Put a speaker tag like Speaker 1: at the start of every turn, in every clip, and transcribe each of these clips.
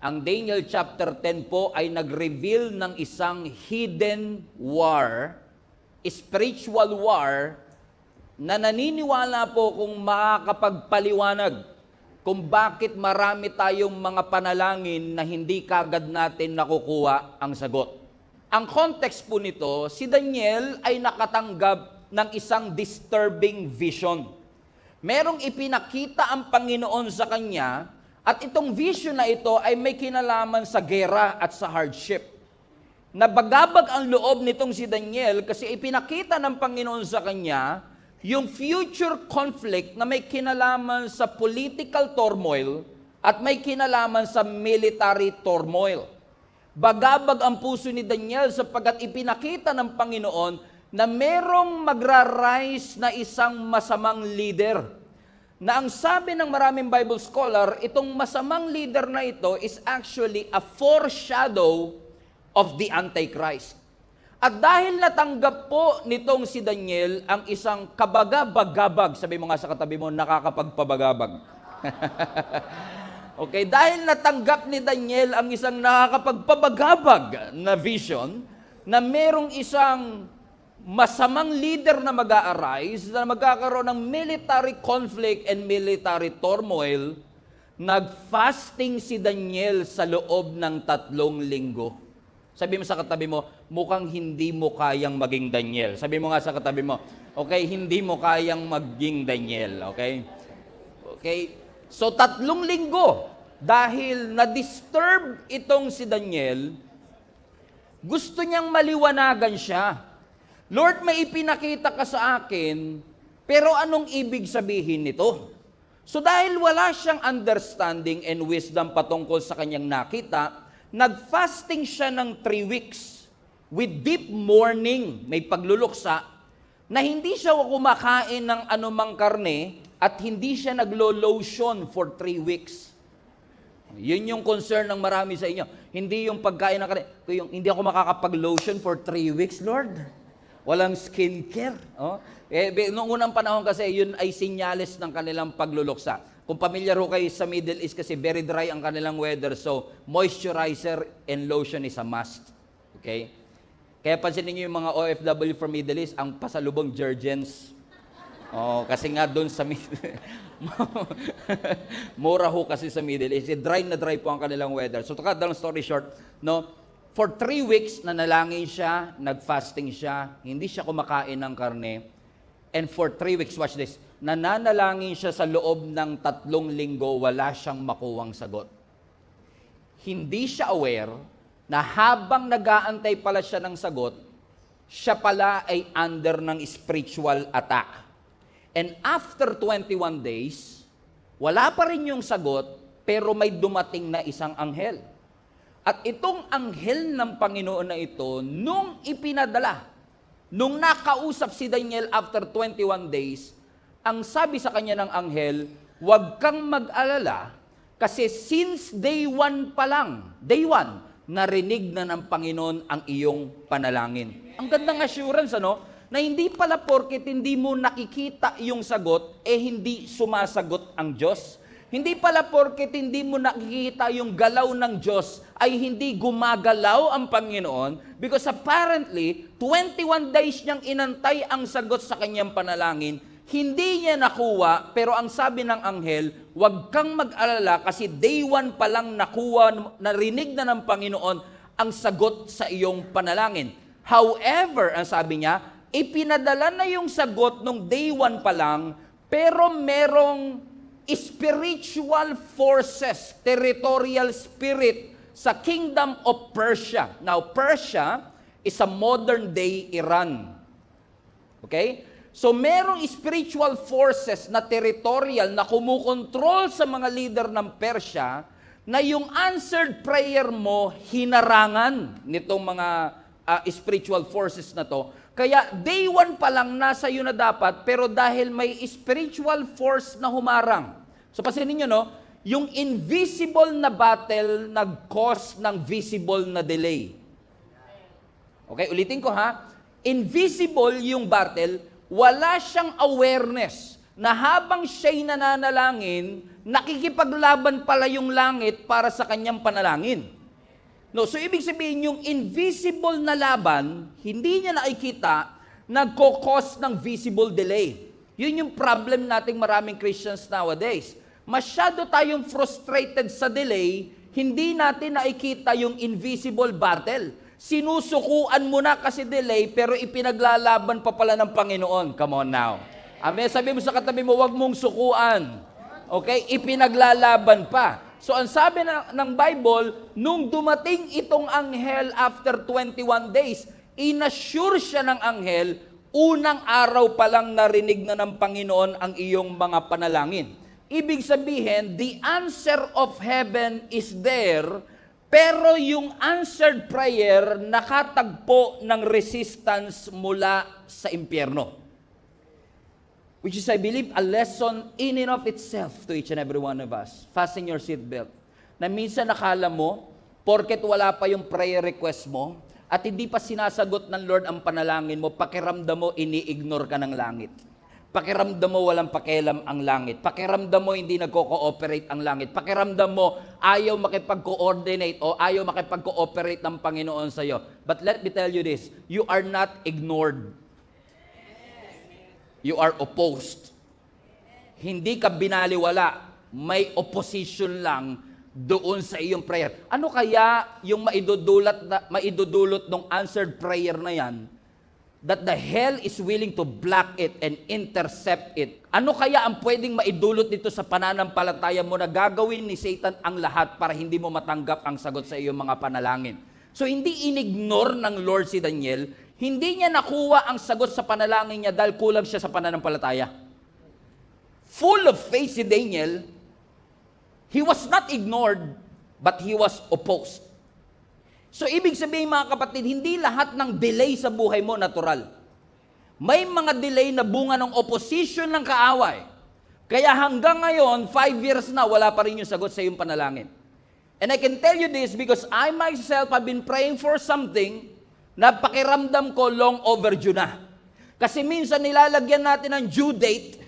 Speaker 1: Ang Daniel chapter 10 po ay nag-reveal ng isang hidden war, spiritual war, na naniniwala po kung makakapagpaliwanag kung bakit marami tayong mga panalangin na hindi kagad natin nakukuha ang sagot. Ang context po nito, si Daniel ay nakatanggap ng isang disturbing vision. Merong ipinakita ang Panginoon sa kanya, at itong vision na ito ay may kinalaman sa gera at sa hardship. Nabagabag ang loob nitong si Daniel kasi ipinakita ng Panginoon sa kanya yung future conflict na may kinalaman sa political turmoil at may kinalaman sa military turmoil. Bagabag ang puso ni Daniel sapagkat ipinakita ng Panginoon na merong magra-rise na isang masamang leader. Na ang sabi ng maraming Bible scholar, itong masamang leader na ito is actually a foreshadow of the Antichrist. At dahil natanggap po nitong si Daniel ang isang kabagabagabag, sabi mo nga sa katabi mo, nakakapagpabagabag. Okay, dahil natanggap ni Daniel ang isang nakakapagpabagabag na vision, na merong isang masamang leader na mag-a-arise, na magkakaroon ng military conflict and military turmoil, nag-fasting si Daniel sa loob ng 3 linggo. Sabi mo sa katabi mo, mukhang hindi mo kayang maging Daniel. Sabi mo nga sa katabi mo, okay, hindi mo kayang maging Daniel, okay? Okay, so 3 linggo, dahil na-disturb itong si Daniel, gusto niyang maliwanagan siya. Lord, may ipinakita ka sa akin, pero anong ibig sabihin nito? So dahil wala siyang understanding and wisdom patungkol sa kanyang nakita, nag-fasting siya ng 3 weeks with deep mourning, may pagluluksa, na hindi siya kumakain ng anumang karne at hindi siya naglo-lotion for 3 weeks. Yun yung concern ng marami sa inyo. Hindi yung pagkain ng karne. Yung, hindi ako makakapag-lotion for 3 weeks, Lord. Walang skincare. Oh. Noong unang panahon kasi, yun ay sinyales ng kanilang pagluluksa. Kung pamilyar ho kayo sa Middle East kasi very dry ang kanilang weather, so moisturizer and lotion is a must. Okay? Kaya pansinin niyo yung mga OFW from Middle East, ang pasalubong Jergens. Oh, kasi nga doon sa mura ho kasi sa Middle East. Dry na dry po ang kanilang weather. So to cut down story short, no, for 3 weeks, nanalangin siya, nag-fasting siya, hindi siya kumakain ng karne. And for 3 weeks, watch this, nananalangin siya sa loob ng 3 linggo, wala siyang makuwang sagot. Hindi siya aware na habang nag-aantay pala siya ng sagot, siya pala ay under ng spiritual attack. And after 21 days, wala pa rin yung sagot, pero may dumating na isang anghel. At itong anghel ng Panginoon na ito, nung ipinadala, nung nakausap si Daniel after 21 days, ang sabi sa kanya ng anghel, huwag kang mag-alala, kasi since day 1 pa lang, day 1, narinig na ng Panginoon ang iyong panalangin. Ang gandang assurance, ano? Na hindi pala porket hindi mo nakikita yung sagot, hindi sumasagot ang Diyos. Hindi pala porket hindi mo nakikita yung galaw ng Diyos ay hindi gumagalaw ang Panginoon, because apparently 21 days niyang inantay ang sagot sa kanyang panalangin, hindi niya nakuha, pero ang sabi ng anghel, huwag kang mag-alala kasi day 1 pa lang nakuha, narinig na ng Panginoon ang sagot sa iyong panalangin. However, ang sabi niya, ipinadala na yung sagot nung day 1 pa lang, pero merong spiritual forces, territorial spirit sa kingdom of Persia. Now, Persia is a modern day Iran. Okay? So, merong spiritual forces na territorial na kumukontrol sa mga leader ng Persia na yung answered prayer mo, hinarangan nitong mga spiritual forces na to. Kaya day 1 pa lang nasa iyo na dapat, pero dahil may spiritual force na humarang. So pansinin niyo, no, yung invisible na battle nag-cause ng visible na delay. Okay, ulitin ko ha. Invisible yung battle, wala siyang awareness na habang siya'y nananalangin, nakikipaglaban pala yung langit para sa kanyang panalangin. No, so ibig sabihin yung invisible na laban, hindi niya nakikita, nagko-cause ng visible delay. Yun yung problem nating maraming Christians nowadays. Masyado tayong frustrated sa delay, hindi natin nakikita yung invisible battle. Sinusukuan mo na kasi delay, pero ipinaglalaban pa pala ng Panginoon. Come on now. Amen. Sabi mo sa katabi mo, wag mong sukuan. Okay? Ipinaglalaban pa. So, ang sabi ng Bible, nung dumating itong anghel after 21 days, inassure siya ng anghel, unang araw pa lang narinig na ng Panginoon ang iyong mga panalangin. Ibig sabihin, the answer of heaven is there, pero yung answered prayer nakatagpo ng resistance mula sa impyerno. Which is, I believe, a lesson in and of itself to each and every one of us. Fasten your seatbelt. Na minsan nakala mo, porket wala pa yung prayer request mo, at hindi pa sinasagot ng Lord ang panalangin mo, pakiramdam mo, ini-ignore ka ng langit. Pakiramdam mo, walang pakialam ang langit. Pakiramdam mo, hindi nagko-cooperate ang langit. Pakiramdam mo, ayaw makipag-coordinate o ayaw makipag-cooperate ng Panginoon sa iyo. But let me tell you this, you are not ignored. You are opposed. Hindi ka binaliwala. May opposition lang doon sa iyong prayer. Ano kaya yung maidudulot ng answered prayer na yan? That the hell is willing to block it and intercept it. Ano kaya ang pwedeng maidulot nito sa pananampalataya mo na gagawin ni Satan ang lahat para hindi mo matanggap ang sagot sa iyong mga panalangin? So hindi inignore ng Lord si Daniel. Hindi niya nakuha ang sagot sa panalangin niya dahil kulang siya sa pananampalataya. Full of faith si Daniel, he was not ignored, but he was opposed. So ibig sabihin mga kapatid, hindi lahat ng delay sa buhay mo natural. May mga delay na bunga ng opposition ng kaaway. Kaya hanggang ngayon, 5 years na, wala pa rin yung sagot sa iyong panalangin. And I can tell you this because I myself have been praying for something na pakiramdam ko long overdue na. Kasi minsan nilalagyan natin ng due date,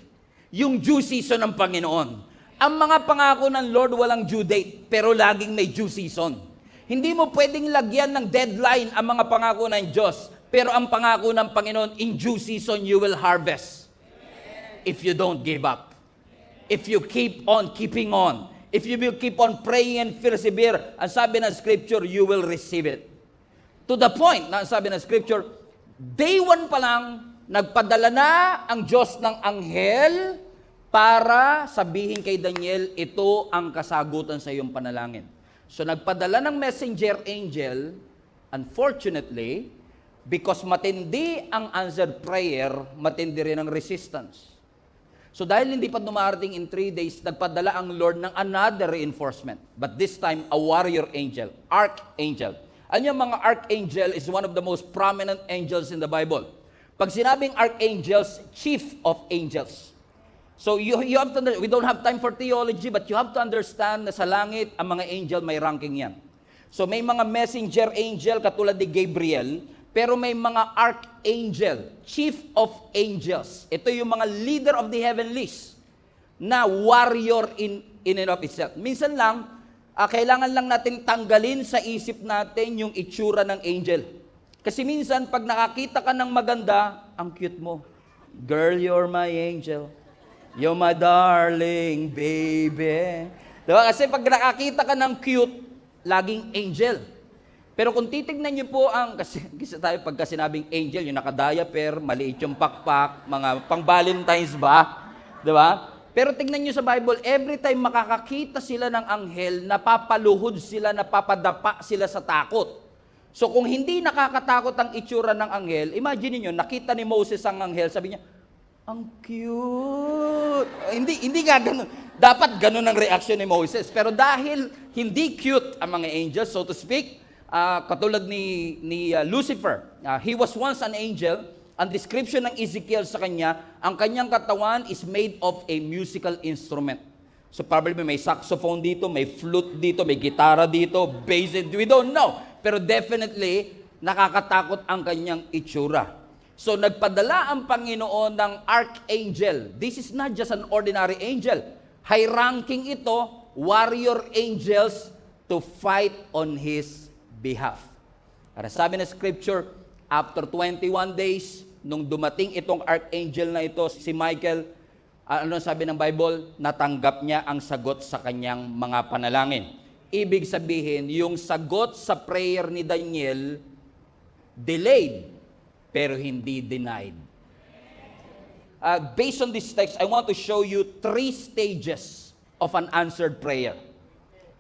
Speaker 1: yung due season ng Panginoon. Ang mga pangako ng Lord walang due date, pero laging may due season. Hindi mo pwedeng lagyan ng deadline ang mga pangako ng Diyos, pero ang pangako ng Panginoon, in due season you will harvest. If you don't give up. If you keep on keeping on. If you will keep on praying and persevere, ang sabi ng Scripture, you will receive it. To the point na sabi ng Scripture, day 1 pa lang, nagpadala na ang Diyos ng anghel para sabihin kay Daniel, ito ang kasagutan sa iyong panalangin. So nagpadala ng messenger angel, unfortunately, because matindi ang answered prayer, matindi rin ang resistance. So dahil hindi pa dumarating in 3 days, nagpadala ang Lord ng another reinforcement. But this time, a warrior angel, archangel. Ano yung mga archangel is one of the most prominent angels in the Bible. Pag sinabing archangels, chief of angels. So you have to, we don't have time for theology, but you have to understand na sa langit, ang mga angel may ranking yan. So may mga messenger angel katulad ni Gabriel, pero may mga archangel, chief of angels. Ito yung mga leader of the heavenlies na warrior in and of itself. Minsan lang, kailangan lang natin tanggalin sa isip natin yung itsura ng angel. Kasi minsan, pag nakakita ka ng maganda, ang cute mo. Girl, you're my angel. You're my darling baby. Diba? Kasi pag nakakita ka ng cute, laging angel. Pero kung titignan niyo po ang, kasi tayo pagka sinabing angel, yung naka-diaper, maliit yung pakpak, mga pang-Valentine's ba? Diba? Pero tignan nyo sa Bible, every time makakakita sila ng anghel, napapaluhod sila, napapadapa sila sa takot. So kung hindi nakakatakot ang itsura ng anghel, imagine niyo nakita ni Moses ang anghel, sabi niya, ang cute. Hindi nga ganun. Dapat ganun ang reaction ni Moses. Pero dahil hindi cute ang mga angels, so to speak, katulad ni Lucifer, he was once an angel. Ang description ng Ezekiel sa kanya, ang kanyang katawan is made of a musical instrument. So probably may saxophone dito, may flute dito, may gitara dito, bass, we don't know. Pero definitely, nakakatakot ang kanyang itsura. So nagpadala ang Panginoon ng archangel. This is not just an ordinary angel. High ranking ito, warrior angels to fight on his behalf. Para sabi ng scripture, after 21 days, nung dumating itong archangel na ito, si Michael, ano sabi ng Bible? Natanggap niya ang sagot sa kanyang mga panalangin. Ibig sabihin, yung sagot sa prayer ni Daniel, delayed, pero hindi denied. Based on this text, I want to show you 3 stages of an answered prayer.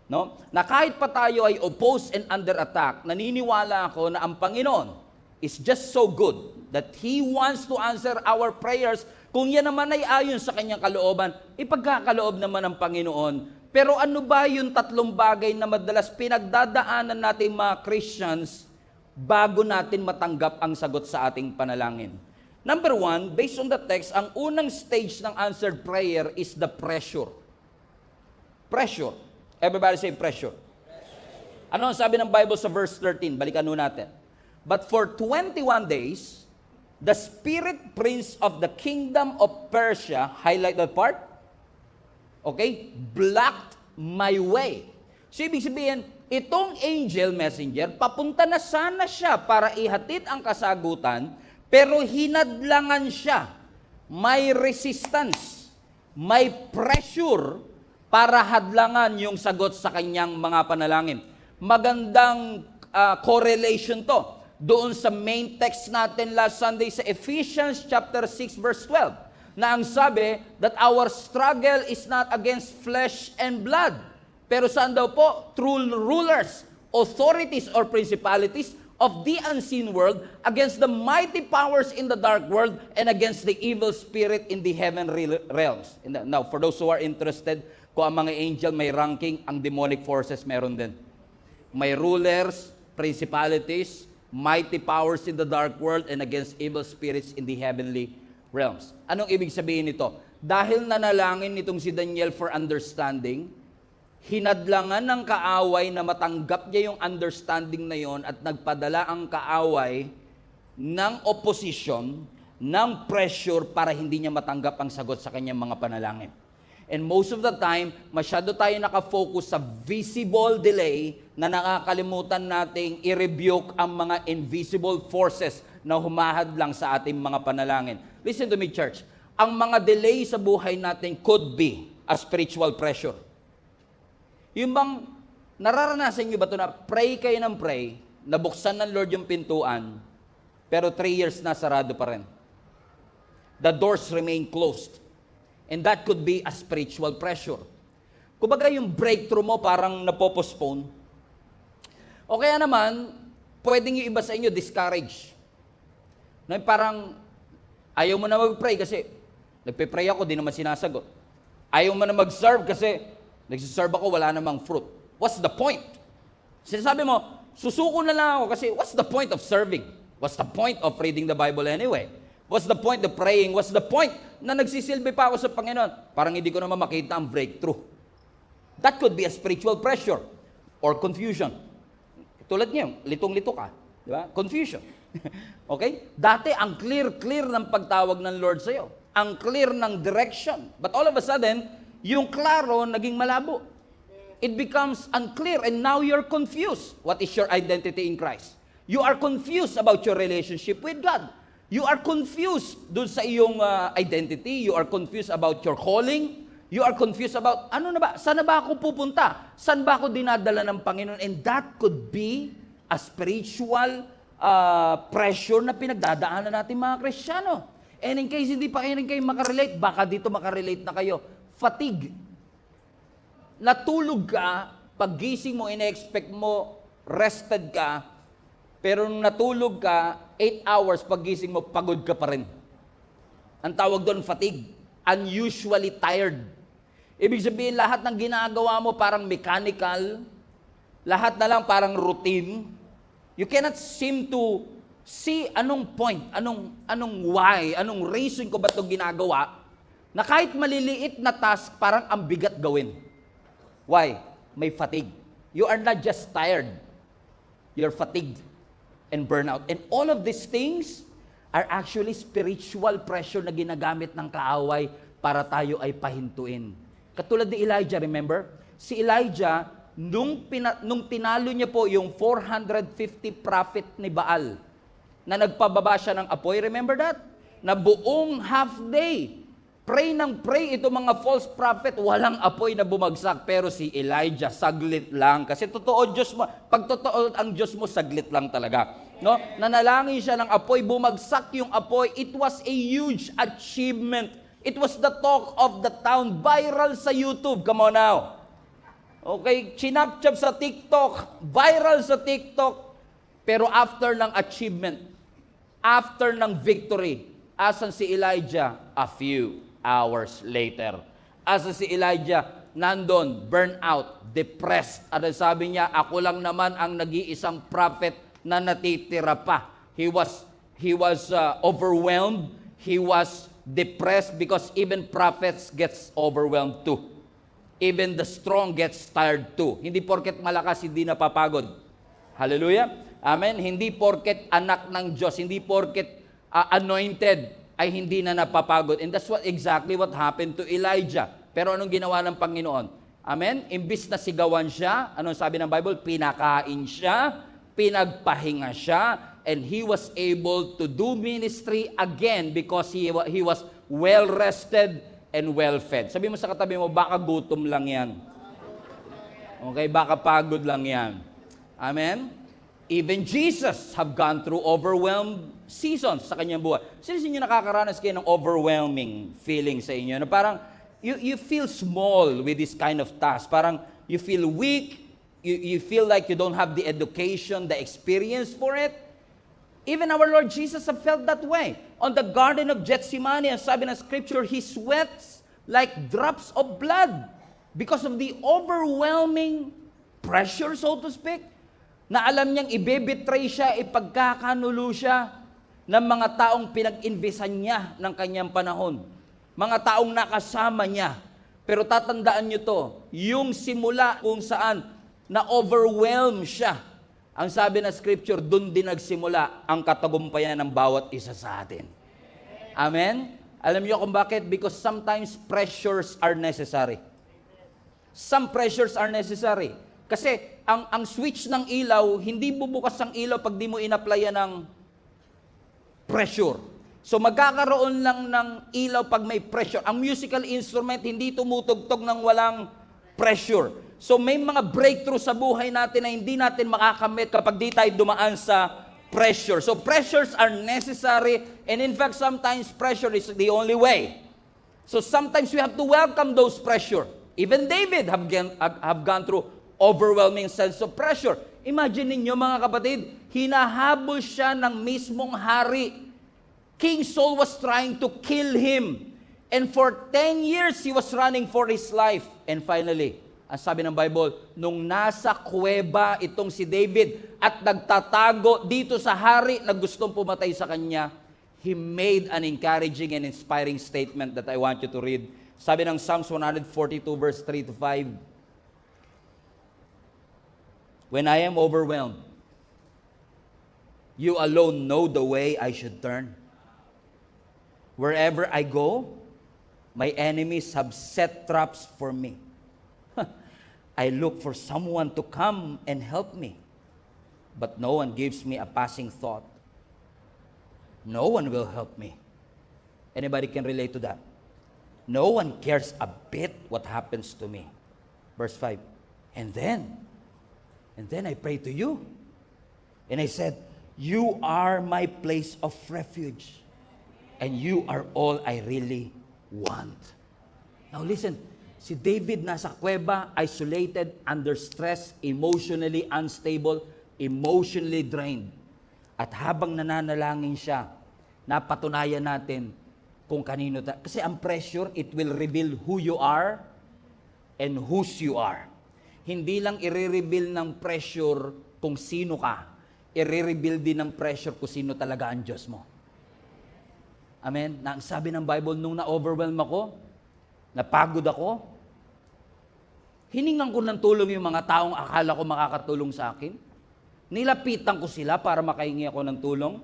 Speaker 1: No? Na kahit pa tayo ay opposed and under attack, naniniwala ako na ang Panginoon is just so good that He wants to answer our prayers. Kung yan naman ay ayon sa kanyang kalooban, ipagkakaloob naman ng Panginoon. Pero ano ba yung 3 bagay na madalas pinagdadaanan natin mga Christians bago natin matanggap ang sagot sa ating panalangin? Number 1, based on the text, ang unang stage ng answered prayer is the pressure. Pressure. Everybody say pressure. Ano ang sabi ng Bible sa verse 13? Balikan nun natin. But for 21 days, the spirit prince of the kingdom of Persia, highlight that part, okay, blocked my way. So ibig sabihin, itong angel messenger, papunta na sana siya para ihatid ang kasagutan, pero hinadlangan siya. May resistance, may pressure para hadlangan yung sagot sa kanyang mga panalangin. Magandang correlation to doon sa main text natin last Sunday sa Ephesians chapter 6 verse 12, na ang sabi that our struggle is not against flesh and blood, pero saan daw po? Through rulers, authorities, or principalities of the unseen world, against the mighty powers in the dark world, and against the evil spirit in the heavenly realms. Now, for those who are interested, kung ang mga angel may ranking, ang demonic forces meron din. May rulers, principalities, mighty powers in the dark world, and against evil spirits in the heavenly realms. Anong ibig sabihin nito? Dahil nanalangin nitong si Daniel for understanding, hinadlangan ng kaaway na matanggap niya yung understanding na yon at nagpadala ang kaaway ng opposition, ng pressure para hindi niya matanggap ang sagot sa kanyang mga panalangin. And most of the time, masyado tayo nakafocus sa visible delay na nakakalimutan nating i-rebuke ang mga invisible forces na humahad lang sa ating mga panalangin. Listen to me, church. Ang mga delay sa buhay natin could be a spiritual pressure. Yung bang nararanasan nyo ba ito na pray kayo ng pray, nabuksan ng Lord yung pintuan, pero 3 years na sarado pa rin. The doors remain closed. And that could be a spiritual pressure. Kumbaga yung breakthrough mo parang napopostpone. O kaya naman, pwedeng yung iba sa inyo discourage. Na parang ayaw mo na mag-pray kasi nagpe-pray ako, di naman sinasagot. Ayaw mo na mag-serve kasi nagsiserve ako, wala namang fruit. What's the point? Sinasabi mo, susuko na lang ako kasi what's the point of serving? What's the point of reading the Bible anyway? What's the point of praying? What's the point na nagsisilbi pa ako sa Panginoon? Parang hindi ko naman makita ang breakthrough. That could be a spiritual pressure or confusion. Tulad niyo, litong-lito ka. Di ba? Confusion. Okay? Dati, ang clear ng pagtawag ng Lord sa'yo. Ang clear ng direction. But all of a sudden, yung klaro naging malabo. It becomes unclear and now you're confused. What is your identity in Christ? You are confused about your relationship with God. You are confused dun sa iyong identity. You are confused about your calling. You are confused about, ano na ba? Saan na ba ako pupunta? Saan ba ako dinadala ng Panginoon? And that could be a spiritual pressure na pinagdadaanan natin mga Kristiyano. And in case hindi pa kayo makarelate, baka dito makarelate na kayo. Fatigue. Natulog ka, paggising mo, ina-expect mo, rested ka, pero nung natulog ka, 8 hours, paggising mo, pagod ka pa rin. Ang tawag doon, fatigue. Unusually tired. Ibig sabihin, lahat ng ginagawa mo parang mechanical, lahat na lang parang routine. You cannot seem to see anong point, anong why, anong reason ko ba itong ginagawa, na kahit maliliit na task, parang ang bigat gawin. Why? May fatigue. You are not just tired. You're fatigued and burnout. And all of these things are actually spiritual pressure na ginagamit ng kaaway para tayo ay pahintuin. Katulad ni Elijah, remember? Si Elijah, nung tinalo niya po yung 450 prophet ni Baal, na nagpababa siya ng apoy, remember that? Na buong half day, pray ng pray ito mga false prophet, walang apoy na bumagsak. Pero si Elijah, saglit lang. Kasi totoo Diyos mo, pag totoo ang Diyos mo, saglit lang talaga. No? Nanalangin siya ng apoy, bumagsak yung apoy. It was a huge achievement. It was the talk of the town, viral sa YouTube. Come on now. Okay, chinap-chap sa TikTok, viral sa TikTok. Pero after ng achievement, after ng victory, asan si Elijah? A few hours later. Asan si Elijah? Nandun, burnout, depressed. At sabi niya, ako lang naman ang nag-iisang prophet na natitira pa. He was overwhelmed. He was depressed because even prophets gets overwhelmed too. Even the strong gets tired too. Hindi porket malakas, hindi napapagod. Hallelujah. Amen. Hindi porket anak ng Diyos, hindi porket anointed, ay hindi na napapagod. And that's exactly what happened to Elijah. Pero anong ginawa ng Panginoon? Amen? Imbis na sigawan siya, anong sabi ng Bible? Pinakain siya, pinagpahinga siya, and he was able to do ministry again because he was well-rested and well-fed. Sabi mo sa katabi mo, baka gutom lang yan. Okay, baka pagod lang yan. Amen? Even Jesus have gone through overwhelmed seasons sa kanyang buhay. Sino inyo nakakaranas kayo ng overwhelming feeling sa inyo? Na parang you feel small with this kind of task. Parang you feel weak. You feel like you don't have the education, the experience for it. Even our Lord Jesus have felt that way. On the Garden of Gethsemane, ang sabi ng Scripture, He sweats like drops of blood because of the overwhelming pressure, so to speak, na alam niyang ibebetray siya, ipagkakanulo siya ng mga taong pinag-invisan niya ng kanyang panahon. Mga taong nakasama niya. Pero tatandaan niyo to, yung simula kung saan na-overwhelm siya. Ang sabi ng Scripture, doon din nagsimula ang katagumpayan ng bawat isa sa atin. Amen? Alam niyo kung bakit? Because sometimes pressures are necessary. Some pressures are necessary. Kasi ang switch ng ilaw, hindi bubukas ang ilaw pag di mo in-applyan ng pressure. So magkakaroon lang ng ilaw pag may pressure. Ang musical instrument, hindi tumutugtog ng walang pressure. So may mga breakthrough sa buhay natin na hindi natin makakamit kapag di tayo dumaan sa pressure. So pressures are necessary, and in fact, sometimes pressure is the only way. So sometimes we have to welcome those pressure. Even David have gone through overwhelming sense of pressure. Imagine ninyo mga kapatid, hinahabol siya ng mismong hari. King Saul was trying to kill him. And for 10 years, he was running for his life. And finally, ang sabi ng Bible, nung nasa kuweba itong si David at nagtatago dito sa hari na gustong pumatay sa kanya, he made an encouraging and inspiring statement that I want you to read. Sabi ng Psalms 142 verse 3 to 5, when I am overwhelmed, you alone know the way I should turn. Wherever I go, my enemies have set traps for me. I look for someone to come and help me, but no one gives me a passing thought. No one will help me. Anybody can relate to that? No one cares a bit what happens to me. Verse 5, and then I prayed to you, and I said, you are my place of refuge, and you are all I really want. Now listen, si David nasa kuweba, isolated, under stress, emotionally unstable, emotionally drained. At habang nananalangin siya, napatunayan natin kung kanino kasi ang pressure, it will reveal who you are and whose you are. Hindi lang i-reveal ng pressure kung sino ka, i-reveal din ng pressure kung sino talaga ang Diyos mo. Amen? Na ang sabi ng Bible, nung na-overwhelm ako, napagod ako, hiningan ko ng tulong yung mga taong akala ko makakatulong sa akin. Nilapitan ko sila para makahingi ako ng tulong.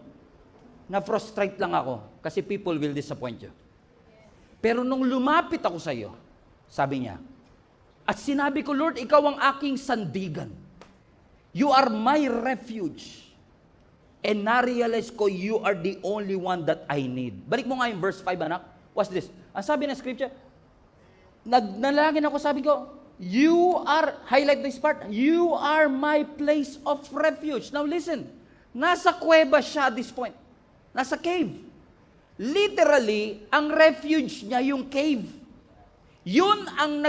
Speaker 1: na-frustrate lang ako kasi people will disappoint you. Pero nung lumapit ako sa iyo, sabi niya, at sinabi ko, Lord, ikaw ang aking sandigan. You are my refuge. And na-realize ko, you are the only one that I need. Balik mo nga yung verse 5, anak. What's this? Ang sabi ng scripture, nagnalangin ako, sabi ko, you are, highlight this part, you are my place of refuge. Now listen, nasa kuweba siya at this point. Nasa cave. Literally, ang refuge niya yung cave. Yun ang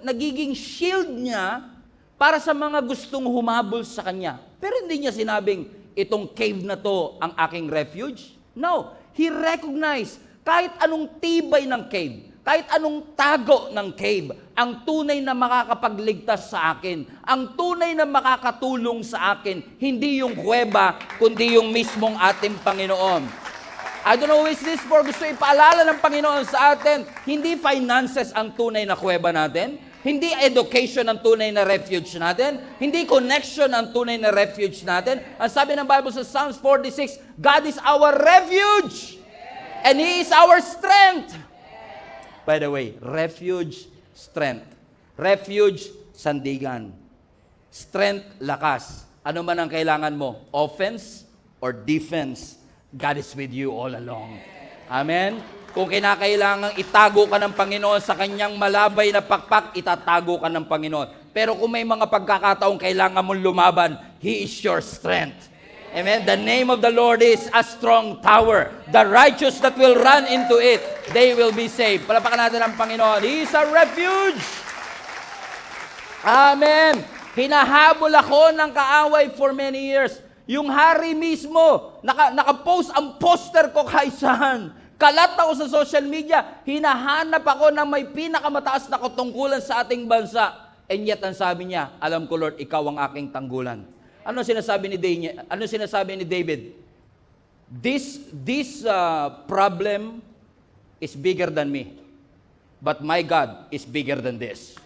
Speaker 1: nagiging shield niya para sa mga gustong humabol sa kanya. Pero hindi niya sinabing, itong cave na to ang aking refuge. No, he recognized kahit anong tibay ng cave, kahit anong tago ng cave, ang tunay na makakapagligtas sa akin, ang tunay na makakatulong sa akin, hindi yung kuweba, kundi yung mismong ating Panginoon. I don't know who is this for. Gusto ipaalala ng Panginoon sa atin, hindi finances ang tunay na kuweba natin, hindi education ang tunay na refuge natin, hindi connection ang tunay na refuge natin. Ang sabi ng Bible sa Psalms 46, God is our refuge and He is our strength. By the way, refuge, strength. Refuge, sandigan. Strength, lakas. Ano man ang kailangan mo, offense or defense, God is with you all along. Amen? Kung kinakailangang itago ka ng Panginoon sa kanyang malabay na pakpak, itatago ka ng Panginoon. Pero kung may mga pagkakataong kailangan mong lumaban, He is your strength. Amen? The name of the Lord is a strong tower. The righteous that will run into it, they will be saved. Palapakan natin ang Panginoon. He is a refuge. Amen. Hinahabol ako ng kaaway for many years. Yung hari mismo, nakapost ang poster ko kahit saan. Kalat ako sa social media, hinahanap ako ng may pinakamataas na katungkulan sa ating bansa. And yet, ang sabi niya, alam ko Lord, ikaw ang aking tanggulan. Ano sinasabi ni David? This problem is bigger than me. But my God is bigger than this.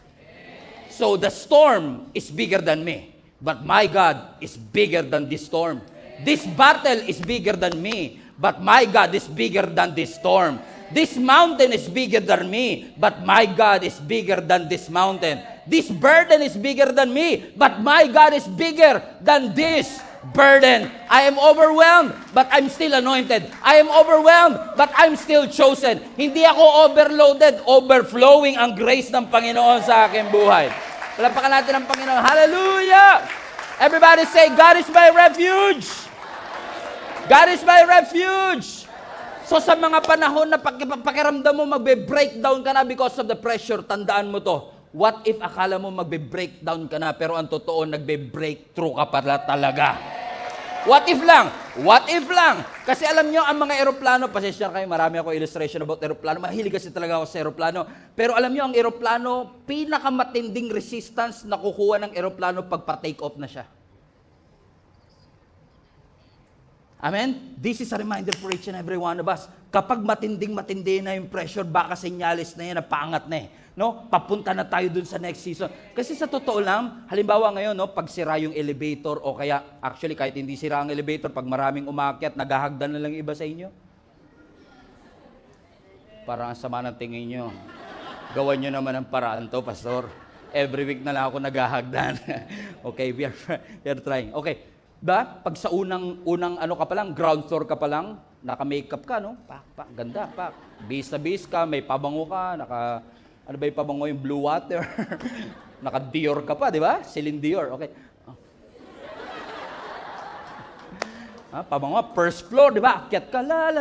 Speaker 1: So the storm is bigger than me. But my God is bigger than this storm. This battle is bigger than me. But my God is bigger than this storm. This mountain is bigger than me. But my God is bigger than this mountain. This burden is bigger than me. But my God is bigger than this burden. I am overwhelmed, but I'm still anointed. I am overwhelmed, but I'm still chosen. Hindi ako overloaded, overflowing ang grace ng Panginoon sa aking buhay. Palapakan natin ang Panginoon. Hallelujah! Everybody say, God is my refuge! God is my refuge! So sa mga panahon na pakiramdam mo magbe-breakdown ka na because of the pressure, tandaan mo to. What if akala mo magbe-breakdown ka na pero ang totoo nagbe-breakthrough ka pala talaga? What if lang? What if lang? Kasi alam nyo, ang mga eroplano, pasensya kayo, marami ako illustration about eroplano. Mahilig kasi talaga ako sa eroplano. Pero alam nyo, ang eroplano, pinakamatinding resistance na kukuha ng eroplano pag pa-take off na siya. Amen? This is a reminder for each and every one of us. Kapag matindi na yung pressure, baka senyalis na yan, napangat na eh. No? Papunta na tayo dun sa next season. Kasi sa totoo lang, halimbawa ngayon, no, pag sira yung elevator, o kaya, actually, kahit hindi sira ang elevator, pag maraming umakyat, naghahagdan na lang iba sa inyo. Parang ang sama ng tingin nyo. Gawan nyo naman ang paraan to, Pastor. Every week na lang ako naghahagdan. Okay, we are trying. Okay. Pag sa unang ano ka pa lang, ground floor ka pa lang, naka-makeup ka, no? Ganda, Bis na bis ka, may pabango ka, ano ba yung pabango, yung blue water? Naka-Dior ka pa, di ba? Celine Dior, okay. Pabango, first floor, di ba? Akyat ka, la.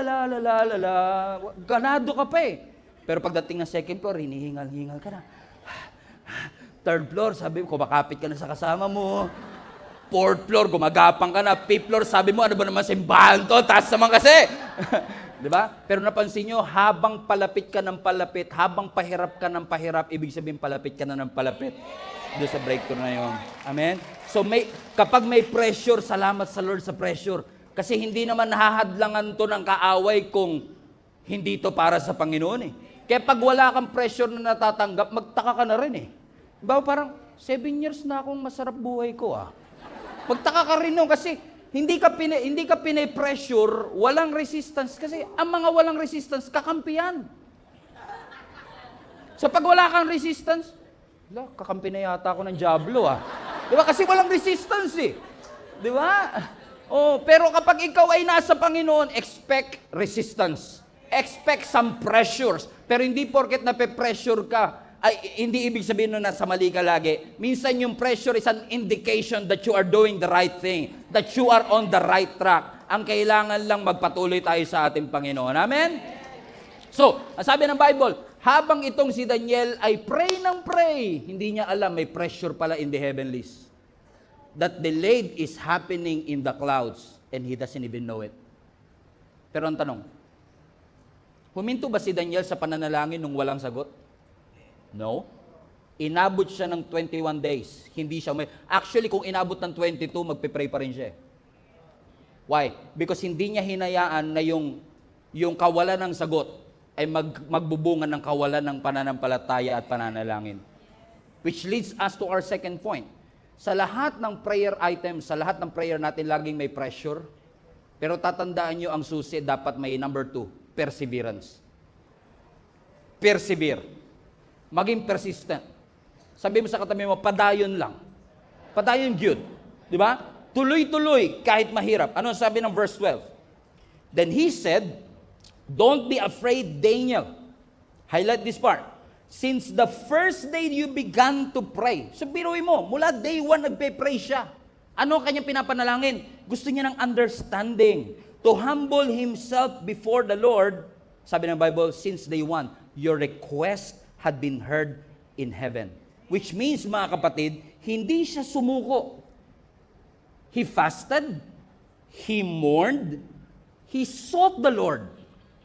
Speaker 1: Ganado ka pa eh. Pero pagdating ng second floor, hinihingal ka na. Third floor, sabi mo, kumakapit ka na sa kasama mo. Fourth floor, gumagapang ka na. Fifth floor, sabi mo, ano ba naman simbahan to? Taas naman kasi. Di ba? Pero napansin nyo, habang palapit ka ng palapit, habang pahirap ka ng pahirap, ibig sabihin palapit ka na ng palapit. Doon sa breakthrough na yun. Amen? So kapag may pressure, salamat sa Lord sa pressure. Kasi hindi naman nahahadlangan to ng kaaway kung hindi to para sa Panginoon eh. Kaya pag wala kang pressure na natatanggap, magtaka ka na rin eh. Diba parang, 7 years na akong masarap buhay ko ah. Magtaka ka rin nun kasi Hindi ka pine-pressure, walang resistance. Kasi ang mga walang resistance, kakampiyan. So pag wala kang resistance, kakampi na yata ako ng Diablo ah. Di ba? Kasi walang resistance eh. Di ba? Oh, pero kapag ikaw ay nasa Panginoon, expect resistance. Expect some pressures. Pero hindi porket nape-pressure ka, ay hindi ibig sabihin na nasa mali ka lagi. Minsan yung pressure is an indication that you are doing the right thing, that you are on the right track. Ang kailangan lang magpatuloy tayo sa ating Panginoon. Amen? So, ang sabi ng Bible, habang itong si Daniel ay pray ng pray, hindi niya alam may pressure pala in the heavenlies. That delayed is happening in the clouds and he doesn't even know it. Pero ang tanong, huminto ba si Daniel sa pananalangin nung walang sagot? No. Inabot siya ng 21 days. Hindi siya Actually, kung inabot ng 22, magpe-pray pa rin siya. Why? Because hindi niya hinayaan na yung kawalan ng sagot ay magbubungan ng kawalan ng pananampalataya at pananalangin. Which leads us to our second point. Sa lahat ng prayer items, sa lahat ng prayer natin, laging may pressure. Pero tatandaan nyo, ang susi, dapat may number 2, perseverance. Persevere. Maging persistent. Sabi mo sa katabi mo, padayon lang. Padayon good. Di ba? Tuloy-tuloy, kahit mahirap. Ano sabi ng verse 12? Then he said, don't be afraid, Daniel. Highlight this part. Since the first day you began to pray. So biruin mo, mula day 1 nagpe-pray siya. Ano kanyang pinapanalangin? Gusto niya ng understanding. To humble himself before the Lord. Sabi ng Bible, since day 1, your request had been heard in heaven. Which means, mga kapatid, hindi siya sumuko. He fasted, he mourned, he sought the Lord,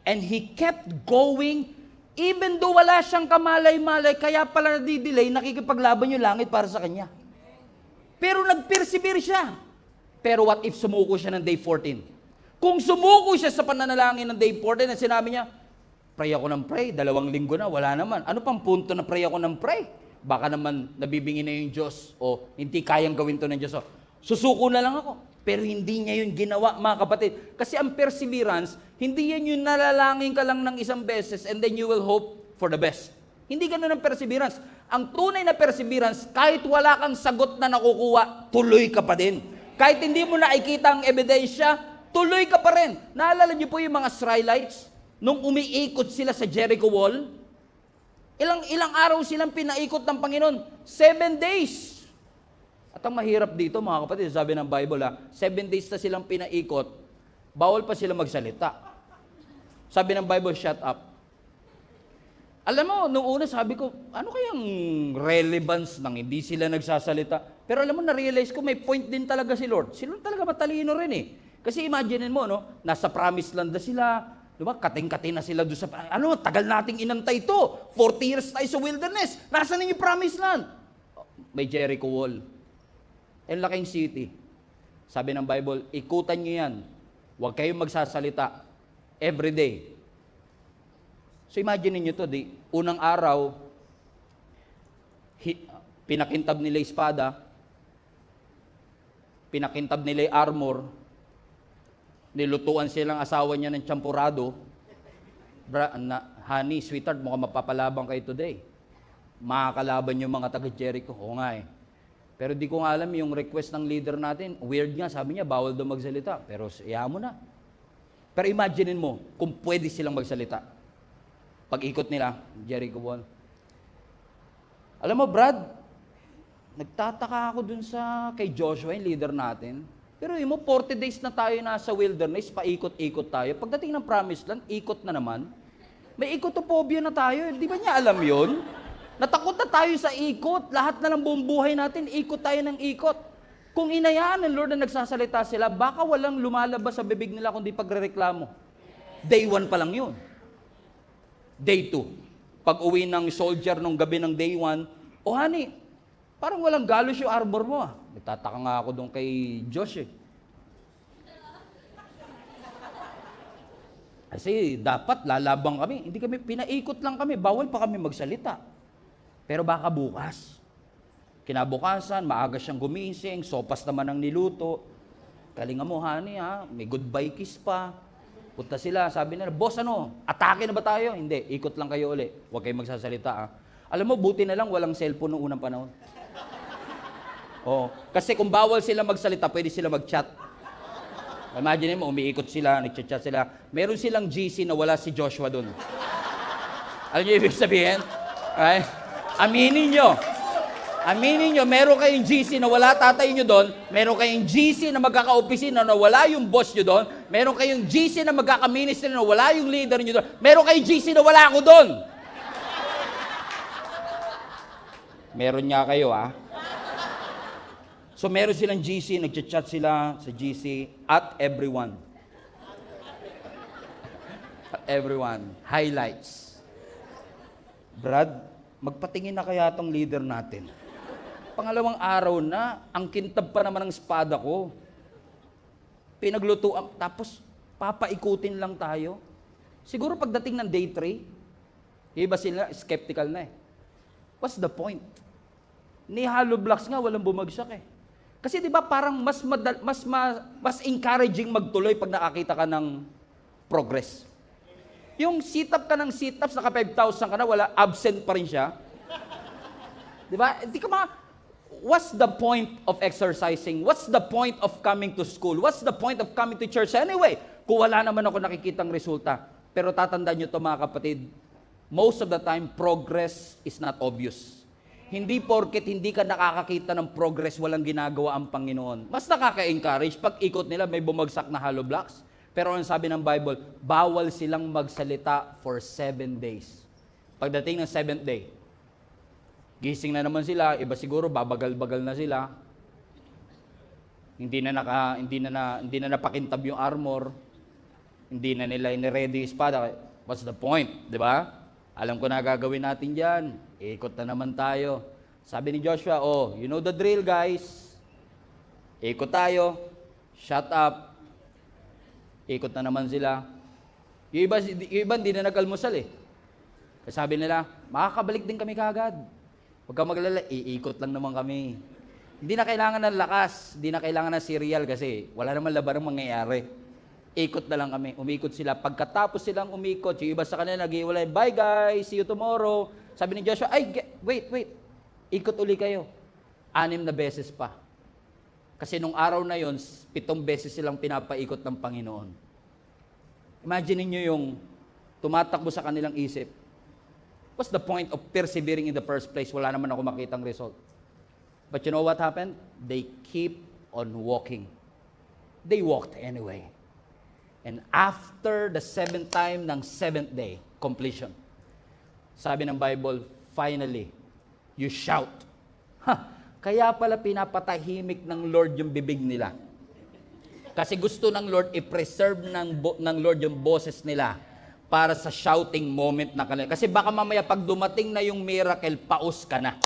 Speaker 1: and he kept going. Even though wala siyang kamalay-malay, kaya pala nadidelay, nakikipaglaban yung langit para sa kanya. Pero nag-persevere siya. Pero what if sumuko siya ng day 14? Kung sumuko siya sa pananalangin ng day 14, at sinabi niya, pray ako ng pray, 2 linggo na, wala naman. Ano pang punto na pray ako ng pray? Baka naman nabibingi na yung Diyos o hindi kayang gawin to ng Diyos. Susuko na lang ako. Pero hindi niya yun ginawa, mga kapatid. Kasi ang perseverance, hindi yan yung nalalangin ka lang ng isang beses and then you will hope for the best. Hindi ganun ang perseverance. Ang tunay na perseverance, kahit wala kang sagot na nakukuha, tuloy ka pa din. Kahit hindi mo nakikita ang ebidensya, tuloy ka pa rin. Naalala niyo po yung mga Israelites? Nung umiikot sila sa Jericho Wall, ilang araw silang pinaikot ng Panginoon? 7 days. At ang mahirap dito, mga kapatid, sabi ng Bible, 7 days na silang pinaikot, bawal pa sila magsalita. Sabi ng Bible, shut up. Alam mo, nung una sabi ko, ano kayang relevance ng hindi sila nagsasalita? Pero alam mo, na-realize ko, may point din talaga si Lord. Si Lord talaga matalino rin eh. Kasi imagine mo, no, nasa promised land na sila, diba? Kating-kating na sila doon sa, tagal nating inantay ito. 40 years tayo sa wilderness. Nasaan na yung promised land? May Jericho Wall. Ang laking city. Sabi ng Bible, ikutan nyo yan. Huwag kayong magsasalita. Every day. So imagine niyo to, unang araw, pinakintab nila yung espada, pinakintab nila yung armor, nilutuan silang asawa niya ng champurado. Honey, sweetheart, mukhang mapapalabang kayo today. Makakalaban yung mga taga-Jericho. Oo nga eh. Pero di ko nga alam yung request ng leader natin. Weird nga, sabi niya, bawal daw magsalita. Pero iya mo na. Pero imaginein mo, kung pwede silang magsalita. Pag-ikot nila, Jericho Wall. Alam mo, Brad, nagtataka ako dun kay Joshua, yung leader natin. Pero mo, 40 days na tayo nasa wilderness, paikot-ikot tayo. Pagdating ng promised land, ikot na naman. May ikotophobia na tayo. Di ba niya alam yun? Natakot na tayo sa ikot. Lahat na ng buong buhay natin, ikot tayo ng ikot. Kung inayaan ng Lord na nagsasalita sila, baka walang lumalabas sa bibig nila kundi pagrereklamo. Day 1 pa lang yun. Day 2. Pag uwi ng soldier nung gabi ng day 1, honey, parang walang galos yung armor mo ah. Nagtataka nga ako doon kay Josh eh. Kasi dapat lalabang kami. Hindi kami, pinaikot lang kami. Bawal pa kami magsalita. Pero baka bukas. Kinabukasan, maaga siyang gumising, sopas naman ang niluto. Galingan mo, honey, ha? May goodbye kiss pa. Punta sila, sabi nila, boss, atake na ba tayo? Hindi, ikot lang kayo uli. Huwag kayong magsasalita, ha? Alam mo, buti na lang walang cellphone noong unang panahon. Kasi kung bawal sila magsalita, pwede sila mag-chat. Imagine mo, umiikot sila, nag-chat sila. Meron silang GC na wala si Joshua doon. Alam niyo ibig sabihin? Right? Aminin nyo, meron kayong GC na wala tatay nyo doon, meron kayong GC na magkaka-opisina na wala yung boss nyo doon, meron kayong GC na magkaka-ministry na wala yung leader nyo doon, meron kayong GC na wala ako doon. Meron nga kayo, ha? So meron silang GC, nag-chat sila sa GC at everyone. At everyone. Highlights. Brad, magpatingin na kaya tong leader natin. Pangalawang araw na, ang kintab pa naman ng espada ko. Pinaglutuan, tapos papaikutin lang tayo. Siguro pagdating ng day 3, iba sila, skeptical na eh. What's the point? Ni hollow blocks nga, walang bumagsak eh. Kasi di ba parang mas encouraging magtuloy pag nakakita ka ng progress. Yung sit-up ka ng sit-ups, naka 5,000 ka na, wala, absent pa rin siya. Di ba? What's the point of exercising? What's the point of coming to school? What's the point of coming to church anyway? Kung wala naman ako nakikitang resulta. Pero tatandaan nyo ito mga kapatid, most of the time, progress is not obvious. Hindi porket hindi ka nakakakita ng progress, walang ginagawa ang Panginoon. Mas nakaka-encourage pag ikot nila may bumagsak na hollow blocks. Pero ang sabi ng Bible, bawal silang magsalita for 7 days. Pagdating ng 7th day, gising na naman sila, iba siguro babagal-bagal na sila. Hindi na napakintab yung armor. Hindi na nila ini-ready yung espada. What's the point, 'di ba? Alam ko na gagawin natin diyan. Ikot na naman tayo. Sabi ni Joshua, you know the drill, guys. Ikot tayo. Shut up. Ikot na naman sila. Yung iba hindi na nag-almusal eh. Kasi sabi nila, makakabalik din kami kagad. Huwag kang maglala, iikot lang naman kami. Hindi na kailangan ng lakas, hindi na kailangan ng cereal kasi wala naman laban ang mangyayari. Ikot na lang kami, umikot sila. Pagkatapos silang umikot, yung iba sa kanila nag-iwalay, bye guys, see you tomorrow. Sabi ni Joshua, wait, ikot uli kayo. 6 na beses pa. Kasi nung araw na yon, 7 beses silang pinapaikot ng Panginoon. Imagine niyo yung tumatakbo sa kanilang isip. What's the point of persevering in the first place? Wala naman ako makitang result. But you know what happened? They keep on walking. They walked anyway. And after the 7th time ng 7th day, completion. Sabi ng Bible, finally, you shout. Kaya pala pinapatahimik ng Lord yung bibig nila. Kasi gusto ng Lord i-preserve ng Lord yung boses nila para sa shouting moment na kanila. Kasi baka mamaya pag dumating na yung miracle, paus ka na.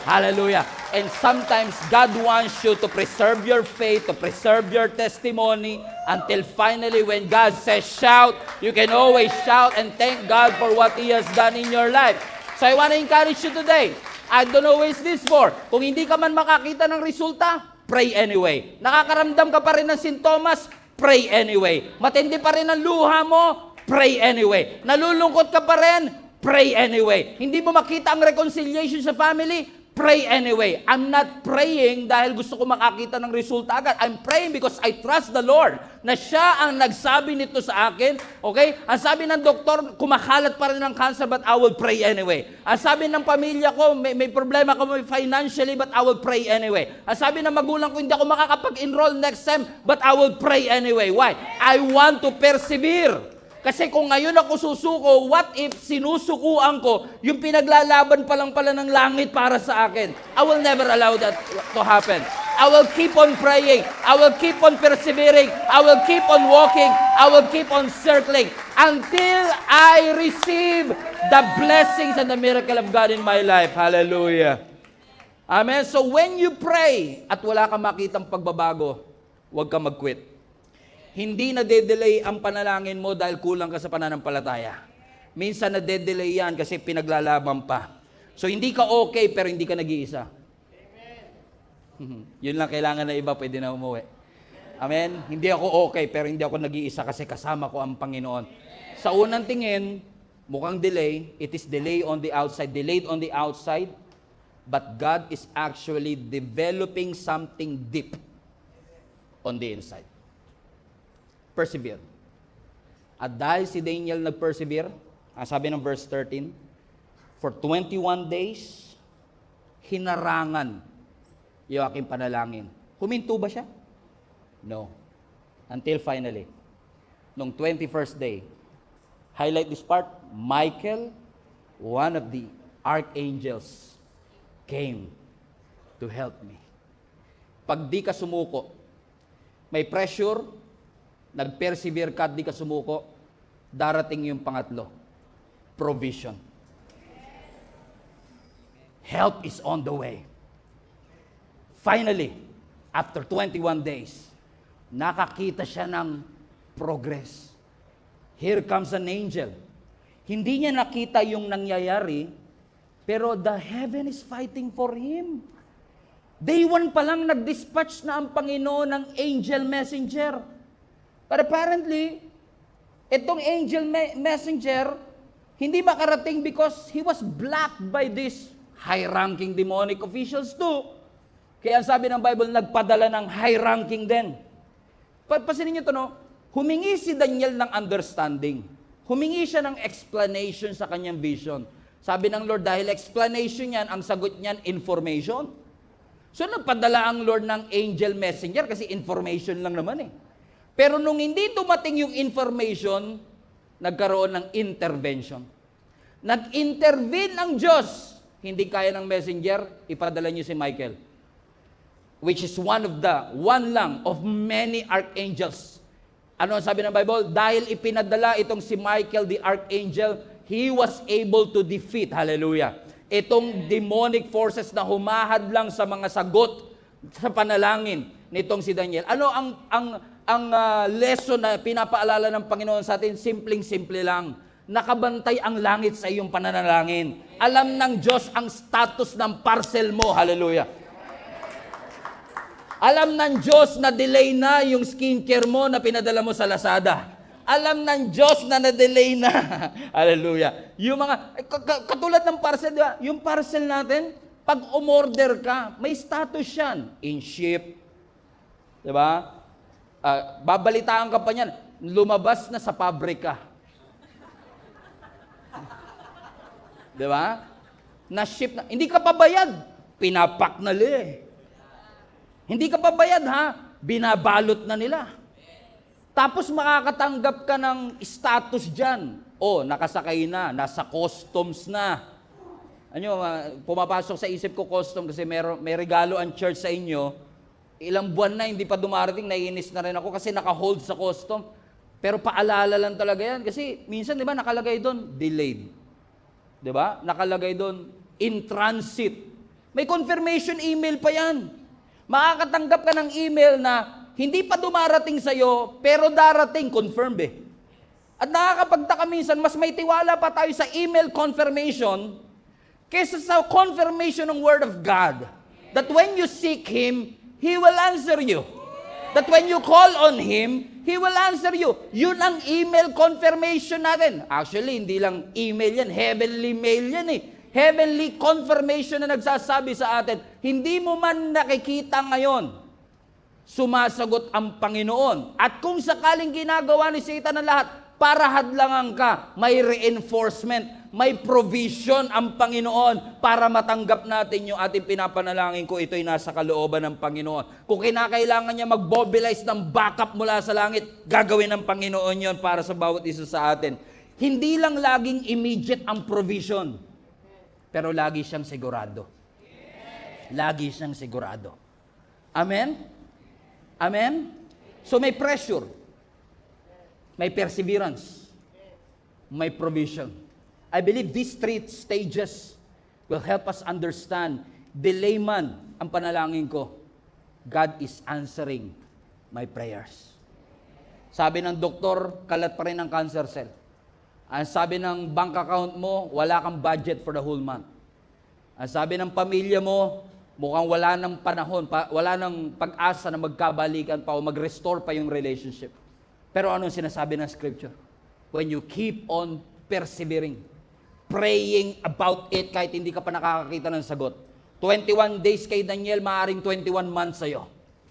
Speaker 1: Hallelujah. And sometimes God wants you to preserve your faith, to preserve your testimony until finally when God says shout, you can always shout and thank God for what He has done in your life. So I want to encourage you today. I don't know who is this for. Kung hindi ka man makakita ng resulta, pray anyway. Nakakaramdam ka pa rin ng sintomas, pray anyway. Matindi pa rin ang luha mo, pray anyway. Nalulungkot ka pa rin, pray anyway. Hindi mo makita ang reconciliation sa family, pray anyway. I'm not praying dahil gusto ko makakita ng resulta agad. I'm praying because I trust the Lord na siya ang nagsabi nito sa akin. Okay? Ang sabi ng doktor, kumakalat pa rin ng cancer but I will pray anyway. Ang sabi ng pamilya ko, may problema ko financially but I will pray anyway. Ang sabi ng magulang ko, hindi ako makakapag-enroll next sem but I will pray anyway. Why? I want to persevere. Kasi kung ngayon ako susuko, what if sinusukuan ko yung pinaglalaban pa lang pala ng langit para sa akin? I will never allow that to happen. I will keep on praying. I will keep on persevering. I will keep on walking. I will keep on circling until I receive the blessings and the miracle of God in my life. Hallelujah. Amen. So when you pray at wala kang makitang pagbabago, huwag kang mag-quit. Hindi na-delay ang panalangin mo dahil kulang ka sa pananampalataya. Minsan na-delay yan kasi pinaglalaban pa. So hindi ka okay pero hindi ka nag-iisa. Yun lang kailangan na iba, pwede na umuwi. Amen? Hindi ako okay, pero hindi ako nag-iisa kasi kasama ko ang Panginoon. Sa unang tingin, mukhang delay. It is delay on the outside, delayed on the outside. But God is actually developing something deep on the inside. Persevere. At dahil si Daniel nag-persevere, ang sabi ng verse 13, for 21 days, hinarangan yung aking panalangin. Huminto ba siya? No. Until finally, nung 21st day, highlight this part, Michael, one of the archangels, came to help me. Pag di ka sumuko, may pressure, nag-persevere ka at di ka sumuko, darating yung pangatlo, provision. Help is on the way. Finally, after 21 days, nakakita siya ng progress. Here comes an angel. Hindi niya nakita yung nangyayari, pero the heaven is fighting for him. Day 1 pa lang nag-dispatch na ang Panginoon ng angel messenger. But apparently, itong angel messenger, hindi makarating because he was blocked by these high-ranking demonic officials too. Kaya ang sabi ng Bible, nagpadala ng high-ranking din. Pansinin niyo ito, no? Humingi si Daniel ng understanding. Humingi siya ng explanation sa kanyang vision. Sabi ng Lord, dahil explanation yan, ang sagot niyan, information. So nagpadala ang Lord ng angel messenger kasi information lang naman eh. Pero nung hindi dumating yung information, nagkaroon ng intervention. Nag-intervene ang Diyos. Hindi kaya ng messenger, ipadala niyo si Michael, which is one lang of many archangels. Ano ang sabi ng Bible? Dahil ipinadala itong si Michael, the archangel, he was able to defeat, hallelujah, itong demonic forces na humahadlang sa mga sagot sa panalangin nitong si Daniel. Ano ang lesson na pinapaalala ng Panginoon sa atin? Simpleng-simple lang. Nakabantay ang langit sa iyong pananalangin. Alam ng Diyos ang status ng parcel mo, hallelujah. Alam ng Diyos na delay na yung skincare mo na pinadala mo sa Lazada. Alam ng Diyos na na-delay na. Hallelujah. Yung mga, katulad ng parcel, diba? Yung parcel natin, pag umorder ka, may status yan. In ship. Diba? Babalitaan ka pa niyan. Lumabas na sa pabrika. Diba? Na-ship na. Hindi ka pa bayad. Pinapak na li. Hindi ka pa bayad ha, binabalot na nila. Tapos makakatanggap ka ng status dyan. O, nakasakay na, nasa customs na. Ano, pumapasok sa isip ko custom kasi may regalo ang church sa inyo. Ilang buwan na hindi pa dumarating, naiinis na rin ako kasi naka-hold sa custom. Pero paalala lang talaga yan. Kasi minsan, di ba, nakalagay doon, delayed. Di ba? Nakalagay doon, in transit. May confirmation email pa yan. Makakatanggap ka ng email na hindi pa dumarating sa'yo, pero darating, confirmed eh. At nakakapagtaka minsan, mas may tiwala pa tayo sa email confirmation kaysa sa confirmation ng Word of God. That when you seek Him, He will answer you. That when you call on Him, He will answer you. Yun ang email confirmation natin. Actually, hindi lang email yan, heavenly mail yan eh. Heavenly confirmation na nagsasabi sa atin, hindi mo man nakikita ngayon, sumasagot ang Panginoon. At kung sakaling ginagawa ni Satan ang lahat, para hadlangan ka, may reinforcement, may provision ang Panginoon para matanggap natin yung ating pinapanalangin ko, ito'y nasa kalooban ng Panginoon. Kung kinakailangan niya mag-mobilize ng backup mula sa langit, gagawin ng Panginoon yon para sa bawat isa sa atin. Hindi lang laging immediate ang provision, pero lagi siyang sigurado. Lagi siyang sigurado. Amen? Amen? So may pressure, may perseverance, may provision. I believe these 3 stages will help us understand, delay man ang panalangin ko, God is answering my prayers. Sabi ng doktor, kalat pa rin ang cancer cell. Ang sabi ng bank account mo, wala kang budget for the whole month. Ang sabi ng pamilya mo, Mukhang wala ng panahon, wala ng pag-asa na magkabalikan pa o mag-restore pa yung relationship. Pero anong sinasabi ng Scripture? When you keep on persevering, praying about it kahit hindi ka pa nakakakita ng sagot. 21 days kay Daniel, maaring 21 months sa'yo.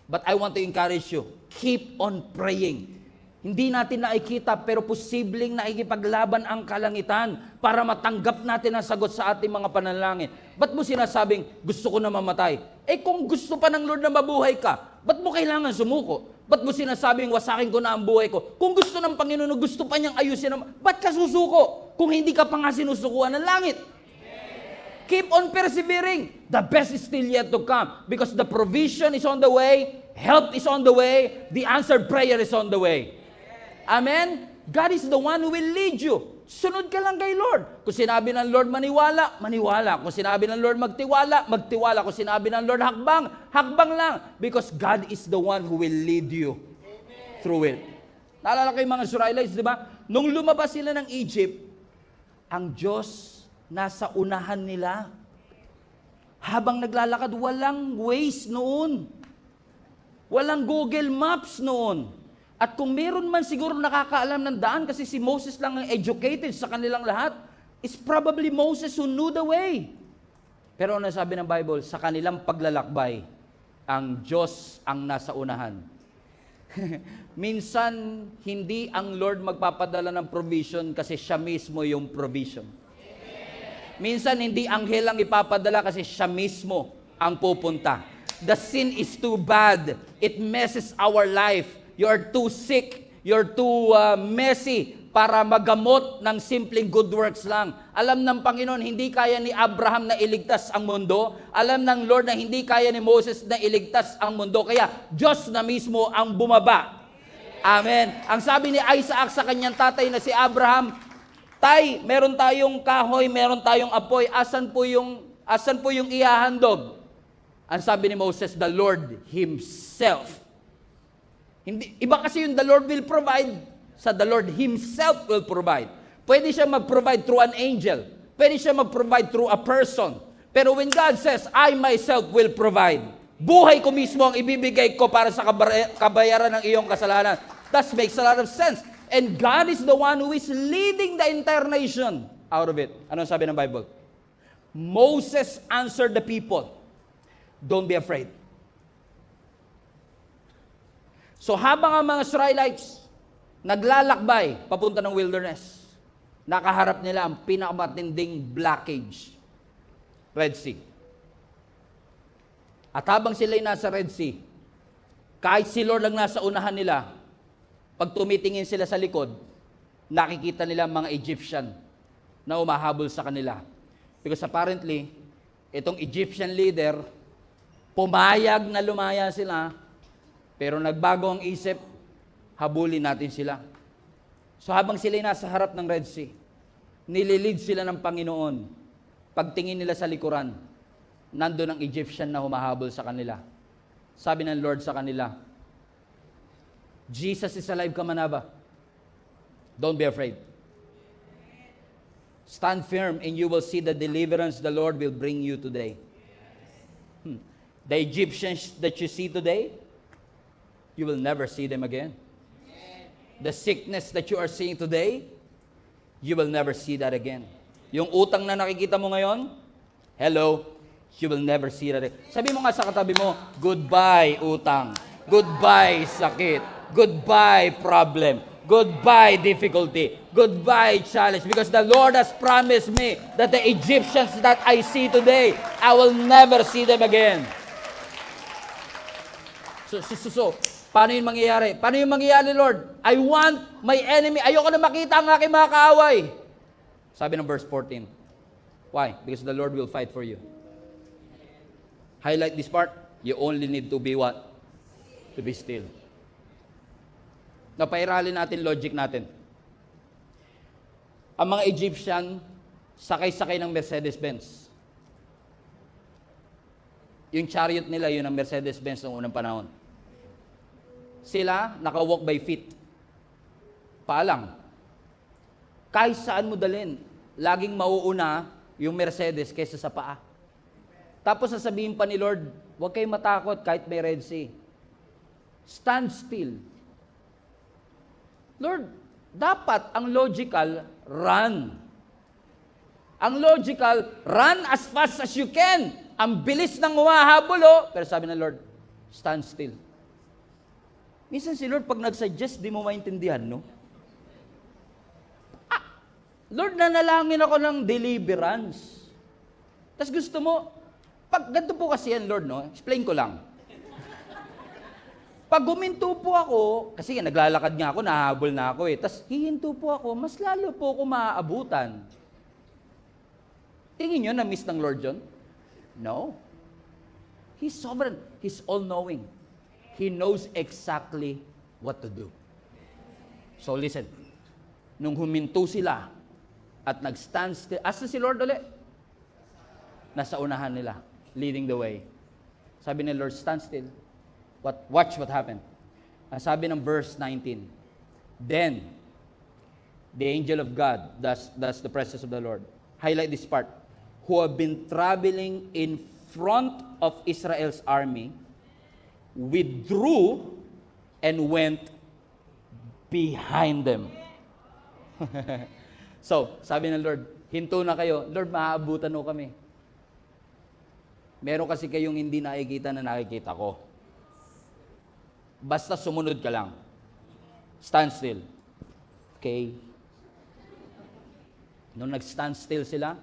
Speaker 1: But I want to encourage you, keep on praying. Hindi natin nakikita pero posibleng nakikipaglaban ang kalangitan para matanggap natin ang sagot sa ating mga panalangin. Ba't mo sinasabing, gusto ko na mamatay? Kung gusto pa ng Lord na mabuhay ka, ba't mo kailangan sumuko? Ba't mo sinasabing, wasakin ko na ang buhay ko? Kung gusto ng Panginoon, gusto pa niyang ayusin, ba't ka susuko? Kung hindi ka pa nga sinusukuan ng langit. Keep on persevering. The best is still yet to come because the provision is on the way, help is on the way, the answered prayer is on the way. Amen? God is the one who will lead you. Sunod ka lang kay Lord. Kung sinabi ng Lord maniwala, maniwala. Kung sinabi ng Lord magtiwala, magtiwala. Kung sinabi ng Lord hakbang, hakbang lang. Because God is the one who will lead you through it. Naalala kayo mga Israelites, di ba? Nung lumabas sila ng Egypt, ang Diyos nasa unahan nila. Habang naglalakad, walang Waze noon. Walang Google Maps noon. At kung meron man siguro nakakaalam ng daan kasi si Moses lang ang educated sa kanilang lahat, it's probably Moses who knew the way. Pero ano sabi ng Bible? Sa kanilang paglalakbay, ang Diyos ang nasa unahan. Minsan, hindi ang Lord magpapadala ng provision kasi siya mismo yung provision. Minsan, hindi anghel ang ipapadala kasi siya mismo ang pupunta. The sin is too bad. It messes our life. You're too sick, you're too messy para magamot ng simpleng good works lang. Alam ng Panginoon, hindi kaya ni Abraham na iligtas ang mundo. Alam ng Lord na hindi kaya ni Moses na iligtas ang mundo. Kaya Diyos na mismo ang bumaba. Amen. Ang sabi ni Isaac sa kanyang tatay na si Abraham, Tay, meron tayong kahoy, meron tayong apoy. Asan po yung ihahandog? Ang sabi ni Moses, the Lord Himself. Iba kasi yung the Lord will provide, sa the Lord Himself will provide. Pwede siya mag-provide through an angel. Pwede siya mag-provide through a person. Pero when God says, I myself will provide, buhay ko mismo ang ibibigay ko para sa kabayaran ng iyong kasalanan. That makes a lot of sense. And God is the one who is leading the entire nation out of it. Ano sabi ng Bible? Moses answered the people, don't be afraid. So habang ang mga Israelites naglalakbay papunta ng wilderness, nakaharap nila ang pinakamatinding blockage, Red Sea. At habang sila'y nasa Red Sea, kahit si Lord lang nasa unahan nila, pag tumitingin sila sa likod, nakikita nila mga Egyptian na umahabol sa kanila. Because apparently, itong Egyptian leader, pumayag na lumaya sila, pero nagbago ang isip, habulin natin sila. So habang sila'y nasa harap ng Red Sea, nililid sila ng Panginoon. Pagtingin nila sa likuran, nandun ang Egyptian na humahabol sa kanila. Sabi ng Lord sa kanila, Jesus is alive, Kamanaba. Don't be afraid. Stand firm and you will see the deliverance the Lord will bring you today. The Egyptians that you see today, you will never see them again. The sickness that you are seeing today, you will never see that again. Yung utang na nakikita mo ngayon, hello, you will never see that again. Sabi mo nga sa katabi mo, goodbye utang, goodbye sakit, goodbye problem, goodbye difficulty, goodbye challenge, because the Lord has promised me that the Egyptians that I see today, I will never see them again. So, paano yun mangyayari? Paano yun mangyayari, Lord? I want my enemy. Ayoko na makita ang aking mga kaaway. Sabi ng verse 14. Why? Because the Lord will fight for you. Highlight this part. You only need to be what? To be still. Napairalin natin logic natin. Ang mga Egyptian, sakay-sakay ng Mercedes-Benz. Yung chariot nila, yun ang Mercedes-Benz noong unang panahon. Sila, naka-walk by feet. Paalang. Kahit saan mo dalhin, laging mauuna yung Mercedes kaysa sa paa. Tapos sasabihin pa ni Lord, huwag kayong matakot kahit may Red Sea. Stand still. Lord, dapat ang logical, run. Ang logical, run as fast as you can. Ang bilis ng humahabol, oh. Pero sabi ng Lord, stand still. Minsan si Lord, pag nag-suggest, di mo maintindihan, no? Lord, nanalangin ako ng deliverance. Tapos gusto mo, ganito po kasi yan, Lord, no? Explain ko lang. Pag huminto po ako, kasi naglalakad nga ako, nahabol na ako eh. Tapos hihinto po ako, mas lalo po ako maaabutan. Tingin nyo, na-miss ng Lord John? No. He's sovereign. He's all-knowing. He knows exactly what to do. So listen, nung huminto sila at nag-stand still, asa si Lord ulit? Nasa unahan nila, leading the way. Sabi ni Lord, stand still. Watch what happened. Sabi ng verse 19, then, the angel of God, that's the presence of the Lord. Highlight this part. Who have been traveling in front of Israel's army, withdrew and went behind them. So, sabi ng Lord, hinto na kayo. Lord, maaabutan mo kami. Meron kasi kayong hindi nakikita na nakikita ko. Basta sumunod ka lang. Stand still. Okay? Nung nag-stand still sila,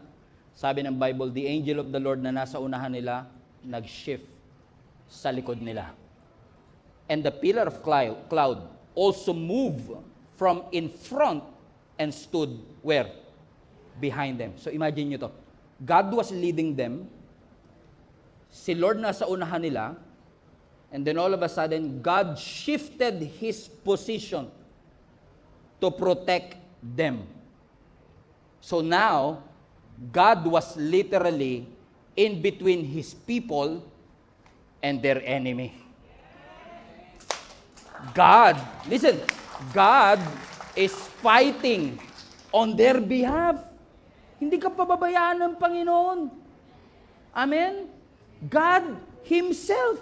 Speaker 1: sabi ng Bible, the angel of the Lord na nasa unahan nila, nag-shift sa likod nila. And the pillar of cloud also moved from in front and stood where? Behind them. So imagine nyo to. God was leading them. Si Lord nasa unahan nila. And then all of a sudden, God shifted His position to protect them. So now, God was literally in between His people and their enemy. God, listen, God is fighting on their behalf. Hindi ka pababayaan ng Panginoon. Amen? God Himself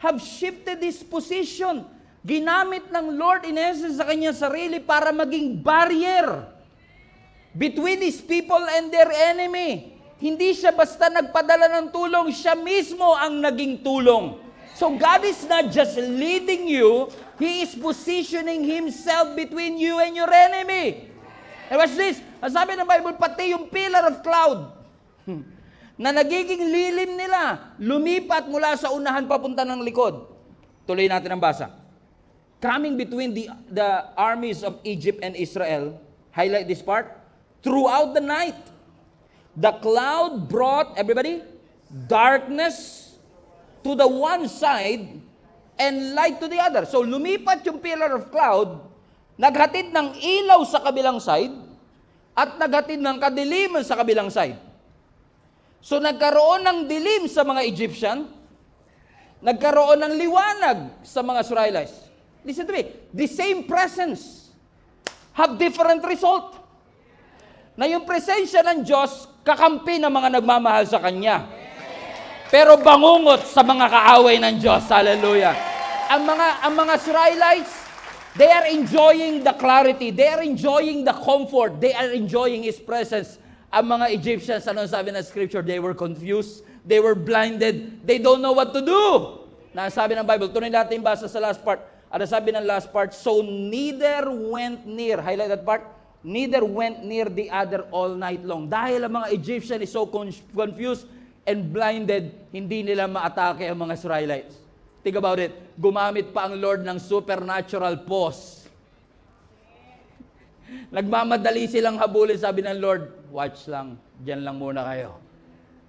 Speaker 1: have shifted His position. Ginamit ng Lord in essence sa kanyang sarili para maging barrier between His people and their enemy. Hindi siya basta nagpadala ng tulong, siya mismo ang naging tulong. So God is not just leading you, He is positioning Himself between you and your enemy. And watch this, ang sabi ng Bible, pati yung pillar of cloud, na nagiging lilim nila, lumipat mula sa unahan papunta ng likod. Tuloy natin ang basa. Coming between the armies of Egypt and Israel, highlight this part, throughout the night, the cloud brought, everybody, darkness to the one side and light to the other. So lumipat yung pillar of cloud, naghatid ng ilaw sa kabilang side, at naghatid ng kadiliman sa kabilang side. So nagkaroon ng dilim sa mga Egyptian, nagkaroon ng liwanag sa mga Israelites. Listen to me, the same presence have different result. Na yung presensya ng Diyos, kakampi ng mga nagmamahal sa Kanya. Pero bangungot sa mga kaaway ng Diyos. Hallelujah. Ang mga Israelites, they are enjoying the clarity, they are enjoying the comfort, they are enjoying His presence. Ang mga Egyptians, ano sabi ng scripture? They were confused, they were blinded, they don't know what to do. Na sabi ng Bible, tunay natin basa sa last part. Ano sabi ng last part? So neither went near, highlight that part, neither went near the other all night long. Dahil ang mga Egyptian is so confused and blinded, hindi nila maatake ang mga Israelites. Think about it, gumamit pa ang Lord ng supernatural pause. Nagmamadali silang habulin, sabi ng Lord, watch lang, dyan lang muna kayo.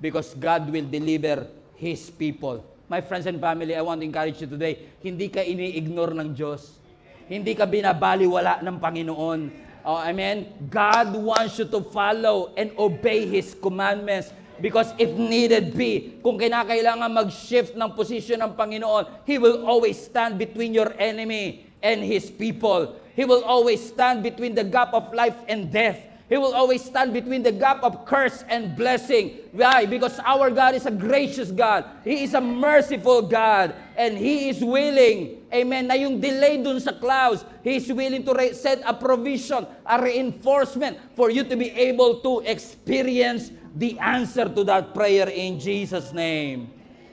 Speaker 1: Because God will deliver His people. My friends and family, I want to encourage you today, hindi ka ini-ignore ng Diyos. Hindi ka binabaliwala ng Panginoon. Oh, amen? God wants you to follow and obey His commandments. Because if needed be, kung kinakailangan mag-shift ng position ng Panginoon, He will always stand between your enemy and His people. He will always stand between the gap of life and death. He He will always stand between the gap of curse and blessing. Why? Because our God is a gracious God. He is a merciful God. And He is willing, amen, na yung delay dun sa clouds, He is willing to set a provision, a reinforcement for you to be able to experience the answer to that prayer in Jesus' name.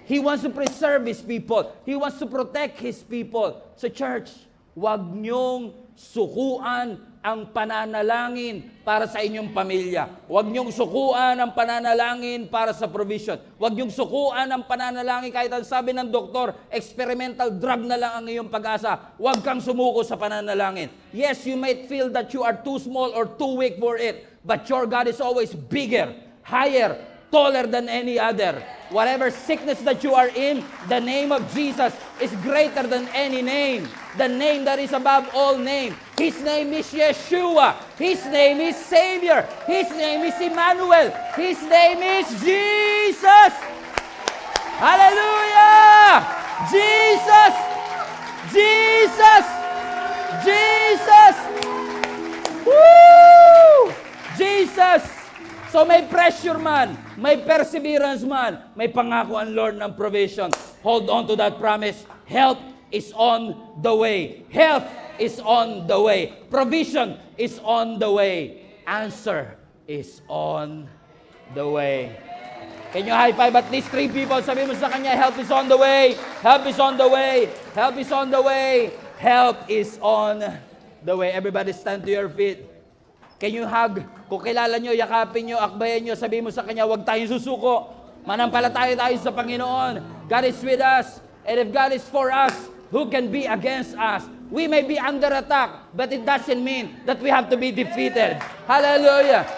Speaker 1: He wants to preserve His people. He wants to protect His people. So church, wag niyong sukuan ang pananalangin para sa inyong pamilya. Huwag niyong sukuan ang pananalangin para sa provision. Huwag niyong sukuan ang pananalangin kahit ang sabi ng doktor, experimental drug na lang ang iyong pag-asa. Huwag kang sumuko sa pananalangin. Yes, you might feel that you are too small or too weak for it, but your God is always bigger, higher, taller than any other. Whatever sickness that you are in, the name of Jesus is greater than any name. The name that is above all name. His name is Yeshua. His name is Savior. His name is Emmanuel. His name is Jesus. Hallelujah! Jesus! Jesus! Jesus! Woo! Jesus! So may pressure man, may perseverance man, may pangako ang Lord ng provision. Hold on to that promise. Help is on the way. Health is on the way. Provision is on the way. Answer is on the way. Can you high five at least 3 people? Sabi mo sa kanya, help is on the way. Help is on the way. Help is on the way. Help is on the way. Everybody stand to your feet. Can you hug? Kung kilala nyo, yakapin nyo, akbayan nyo, sabihin mo sa kanya, huwag tayong susuko. Manampalataya tayo sa Panginoon. God is with us. And if God is for us, who can be against us? We may be under attack, but it doesn't mean that we have to be defeated. Hallelujah.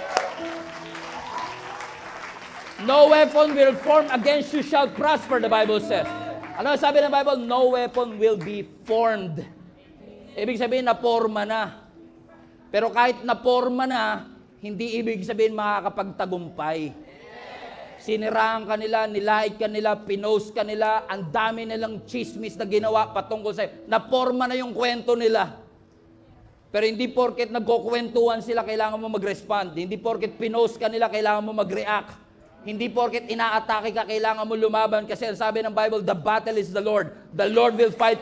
Speaker 1: No weapon will form against you shall prosper, the Bible says. Ano sabi ng Bible? No weapon will be formed. Ibig sabihin, naporma na. Pero kahit naporma na, hindi ibig sabihin makakapagtagumpay. Siniraan ka nila, nilait ka nila, pinost ka nila, ang dami nilang chismis na ginawa patungkol sa'yo. Naporma na yung kwento nila. Pero hindi porket nagkukwentuhan sila, kailangan mo mag-respond. Hindi porket pinost ka nila, kailangan mo mag-react. Hindi porket inaatake ka, kailangan mo lumaban. Kasi ang sabi ng Bible, the battle is the Lord. The Lord will fight